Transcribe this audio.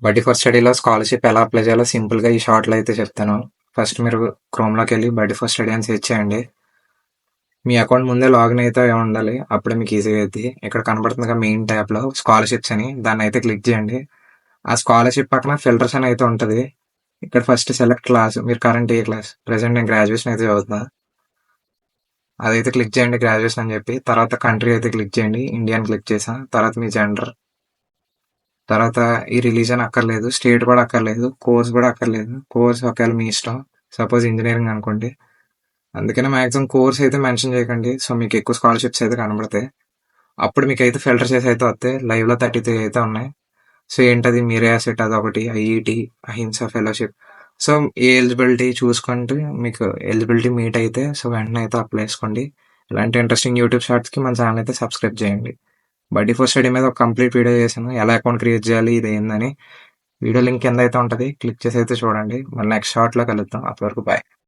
బడ్డీ ఫర్ స్టడీలో స్కాలర్షిప్ ఎలా అప్లై చేయాలో సింపుల్గా ఈ షార్ట్లో అయితే చెప్తాను. ఫస్ట్ మీరు క్రోమ్లోకి వెళ్ళి బడ్డీ ఫర్ స్టడీ అని సెర్చ్ చేయండి. మీ అకౌంట్ ముందే లాగిన్ అయితే ఉండాలి, అప్పుడే మీకు ఈజీగా అవుతుంది. ఇక్కడ కనబడుతుందిగా మెయిన్ ట్యాబ్లో స్కాలర్షిప్స్ అని, దాన్ని అయితే క్లిక్ చేయండి. ఆ స్కాలర్షిప్ పక్కన ఫిల్టర్స్ అని అయితే ఉంటుంది. ఇక్కడ ఫస్ట్ సెలెక్ట్ క్లాస్, మీరు కరెంట్ ఏ క్లాస్, ప్రెసెంట్ నేను గ్రాడ్యుయేషన్ అయితే చదువుతున్నా, అదైతే క్లిక్ చేయండి గ్రాడ్యుయేషన్ అని చెప్పి. తర్వాత కంట్రీ అయితే క్లిక్ చేయండి, ఇండియన్ క్లిక్ చేసా. తర్వాత మీ జెండర్, తర్వాత ఈ రిలీజన్ అక్కర్లేదు, స్టేట్ కూడా అక్కర్లేదు, కోర్స్ కూడా అక్కర్లేదు. కోర్స్ ఒకవేళ మీ ఇష్టం, సపోజ్ ఇంజనీరింగ్ అనుకోండి. అందుకనే మాక్సిమం కోర్స్ అయితే మెన్షన్ చేయకండి, సో మీకు ఎక్కువ స్కాలర్షిప్స్ అయితే కనబడతాయి. అప్పుడు మీకు అయితే ఫిల్టర్ చేసి అయితే వస్తాయి. లైవ్లో 33 అయితే ఉన్నాయి. సో ఏంటది, మీరే అసెట్ అదొకటి, ఐఈటి, అహింస ఫెలోషిప్. సో ఏ ఎలిజిబిలిటీ చూసుకుంటే మీకు ఎలిజిబిలిటీ మీట్ అయితే సో వెంటనే అయితే అప్లై చేసుకోండి. ఇలాంటి ఇంట్రెస్టింగ్ యూట్యూబ్ షార్ట్స్కి మన ఛానల్ అయితే సబ్స్క్రైబ్ చేయండి. బడ్డీ ఫర్ స్టడీ మీద ఒక కంప్లీట్ వీడియో చేశాను, ఎలా అకౌంట్ క్రియేట్ చేయాలి ఇది ఏందని. వీడియో లింక్ కింద అయితే ఉంటుంది, క్లిక్ చేసి అయితే చూడండి. మళ్ళీ నెక్స్ట్ షార్ట్లో కలుద్దాం. అప్పటివరకు బాయ్.